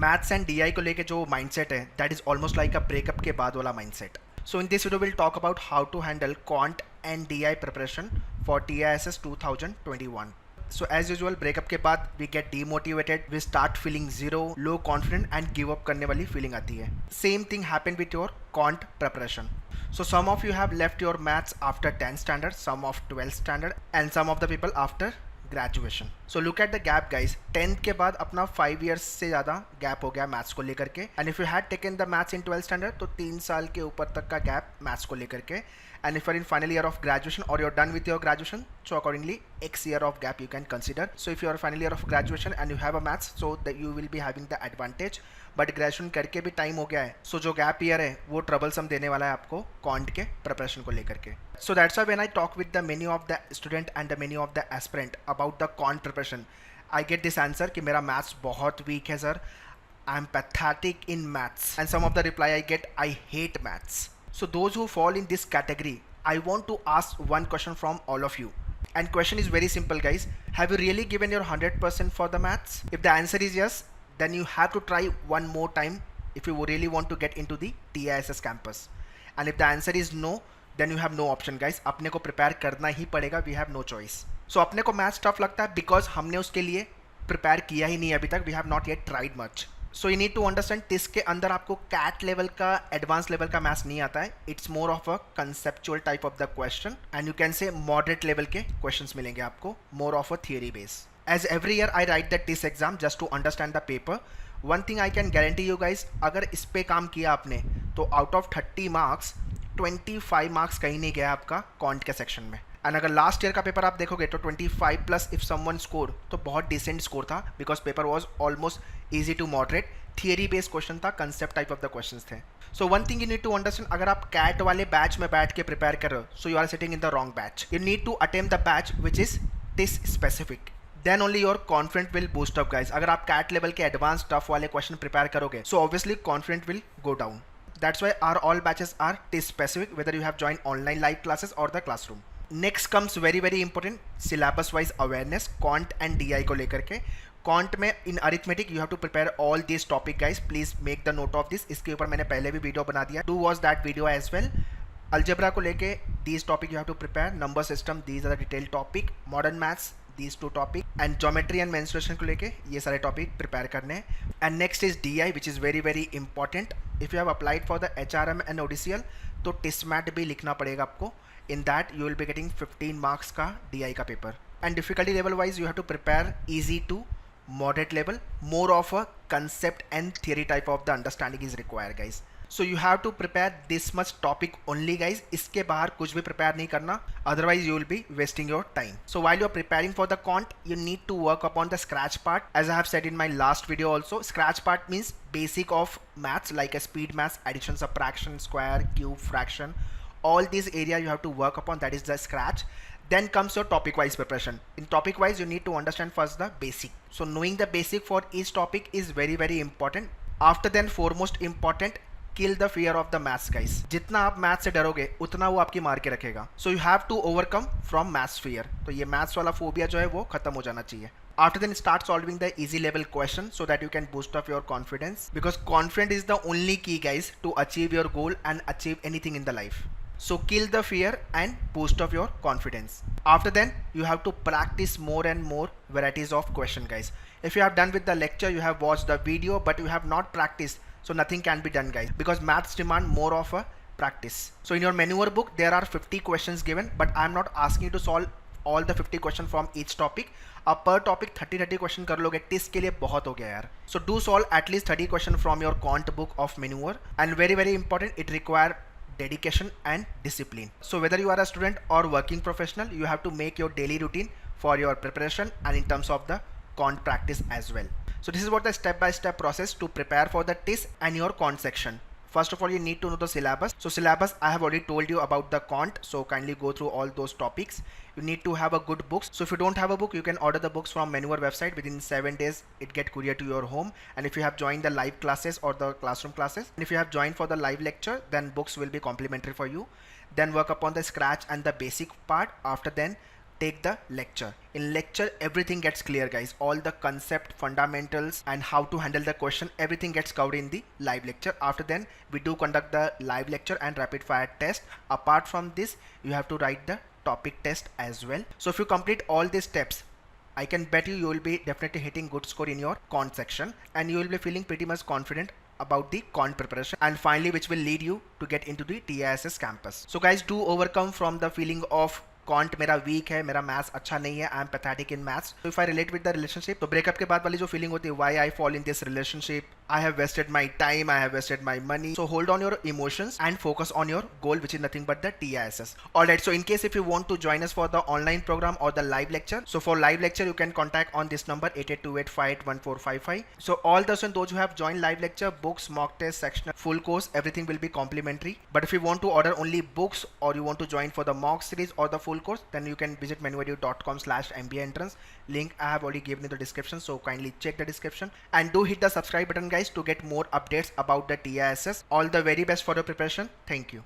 Maths and DI को लेके जो माइंडसेट है that is almost like a breakup के बाद वाला mindset. So in this video will talk about how to handle quant and DI preparation for TISS 2021. So as usual breakup के बाद we get demotivated, we start feeling zero, low confident and give up करने वाली feeling आती है. Same thing happened with your quant preparation. So some of you have left your maths after 10th standard, some of 12th standard and some of the people after graduation. So look at the gap guys. 10th के बाद अपना 5 years से ज़्यादा gap हो गया maths को लेकर के. And if you had taken the maths in 12th standard तो 3 साल के ऊपर तक का गैप मैथ्स को लेकर के. And if are in final year of graduation और you're done with your graduation so accordingly x year of gap you can consider. So if you are final year of graduation and you have a maths so that you will be having the advantage. But graduation करके भी time हो गया है. सो जो gap year है वो troublesome देने वाला है आपको क्वांट के प्रिपरेशन को लेकर के. So that's why when I talk with the many of the student and the many of the aspirant about the quant preparation I get this answer कि मेरा मैथ्स बहुत वीक है sir, I am pathetic in maths. And some of the reply I get I hate maths. So those who fall in this category I want to ask one question from all of you. And question is very simple guys. Have you really given your 100% for the maths? If the answer is yes, then you have to try one more time if you really want to get into the TISS campus. And if the answer is no, then you have no option guys. अपने को prepare करना ही पड़ेगा. We have no choice. So अपने को maths tough लगता है because हमने उसके लिए prepare किया ही नहीं अभी तक. We have not yet tried much. So you need to understand TISS के अंदर आपको कैट लेवल का एडवांस लेवल का मैथ्स नहीं आता है. It's more of a conceptual type of the question and you can say moderate level के questions मिलेंगे आपको, more of a theory base. As every year I write the TISS exam just to understand the paper. One thing I can guarantee you guys, अगर इस पे काम किया आपने तो आउट ऑफ 30 मार्क्स 25 मार्क्स कहीं नहीं गया आपका क्वांट के सेक्शन में. एंड अगर लास्ट ईयर का पेपर आप देखोगे तो 25 प्लस इफ समवन स्कोर तो बहुत डिसेंट स्कोर था because paper was almost easy to moderate. Theory based question था, concept type of the questions थे. So one thing you need to understand, अगर आप कैट वाले बैच में बैठ के प्रिपेयर कर रहे हो so you are sitting in the wrong batch. You need to attempt the batch which is TISS specific. Then only your confident will boost up guys. अगर आप कैट लेवल के एडवांस टफ वाले question prepare करोगे so obviously confident will go down. That's why our all batches are TIS specific whether you have joined online live classes or the classroom. Next comes very important syllabus wise awareness quant and DI को लेकर के. quant में in arithmetic you have to prepare all these topic guys, please make the note of this. इसके ऊपर मैंने पहले भी video बना दिया, do watch that video as well. algebra को लेके these topic you have to prepare, number system these are the detailed topic, modern maths these two topic and geometry and mensuration को लेके ये सारे topic prepare करने हैं. and next is DI which is very important. if you have applied for the HRM and ODCL तो TISMAT भी लिखना पड़ेगा आपको. in that you will be getting 15 marks का DI का paper. and difficulty level wise you have to prepare easy to moderate level, more of a concept and theory type of the understanding is required guys. So you have to prepare this much topic only guys. इसके बाहर कुछ भी prepare नहीं करना, otherwise you will be wasting your time. So while you are preparing for the quant, you need to work upon the scratch part. As I have said in my last video also, scratch part means basic of maths like a speed maths, addition, subtraction, square, cube, fraction. All these area you have to work upon, that is the scratch. Then comes your topic wise preparation. In topic wise you need to understand first the basic. So knowing the basic for each topic is very important. After then foremost important, kill the fear of the maths guys. जितना आप maths से डरोगे उतना वो आपकी मार के रखेगा. So you have to overcome from maths fear. तो ये मैथ्स वाला फोबिया जो है वो खत्म हो जाना चाहिए. After then start solving the easy level question so that you can boost up your confidence, because confidence is the only key guys to achieve your goal and achieve anything in the life. So kill the fear and boost up your confidence. After then you have to practice more and more varieties of question guys. If you have done with the lecture, you have watched the video but you have not practiced, so nothing can be done guys, because maths demand more of a practice. So in your maneuver book there are 50 questions given, but I am not asking you to solve all the 50 questions from each topic. आप per topic 30 question कर लोगे, TISS के लिए बहुत हो गया यार. So do solve at least 30 question from your quant book of maneuver. And very important, it require dedication and discipline. So whether you are a student or working professional, you have to make your daily routine for your preparation and in terms of the quant practice as well. So this is what the step-by-step process to prepare for the TIS and your quant section. First of all, you need to know the syllabus. So syllabus I have already told you about the quant, so kindly go through all those topics. You need to have a good books. So if you don't have a book, you can order the books from Maneuver website. Within 7 days it get courier to your home. And if you have joined the live classes or the classroom classes, and if you have joined for the live lecture, then books will be complimentary for you. Then work upon the scratch and the basic part. After then take the lecture. In lecture, everything gets clear, guys. All the concept, fundamentals, and how to handle the question, everything gets covered in the live lecture. After then, we do conduct the live lecture and rapid fire test. Apart from this, you have to write the topic test as well. So if you complete all these steps, I can bet you will be definitely hitting good score in your quant section, and you will be feeling pretty much confident about the quant preparation, and finally which will lead you to get into the TISS campus. So guys, do overcome from the feeling of quant मेरा weak है, मेरा maths अच्छा नहीं है, I am pathetic in maths. तो if I relate with the relationship, तो breakup के बाद वाली जो फीलिंग होती है, why I fall in this relationship, I have wasted my time, I have wasted my money. So hold on your emotions and focus on your goal, which is nothing but the TISS. Alright, so in case if you want to join us for the online program or the live lecture, so for live lecture you can contact on this number 8828581455. So all those and those who have joined live lecture, books, mock test, sectional, full course, everything will be complimentary. But if you want to order only books, or you want to join for the mock series or the full course, then you can visit manuedu.com/MBA entrance. Link I have already given in the description, so kindly check the description and do hit the subscribe button, guys, to get more updates about the TISS. All the very best for your preparation. Thank you.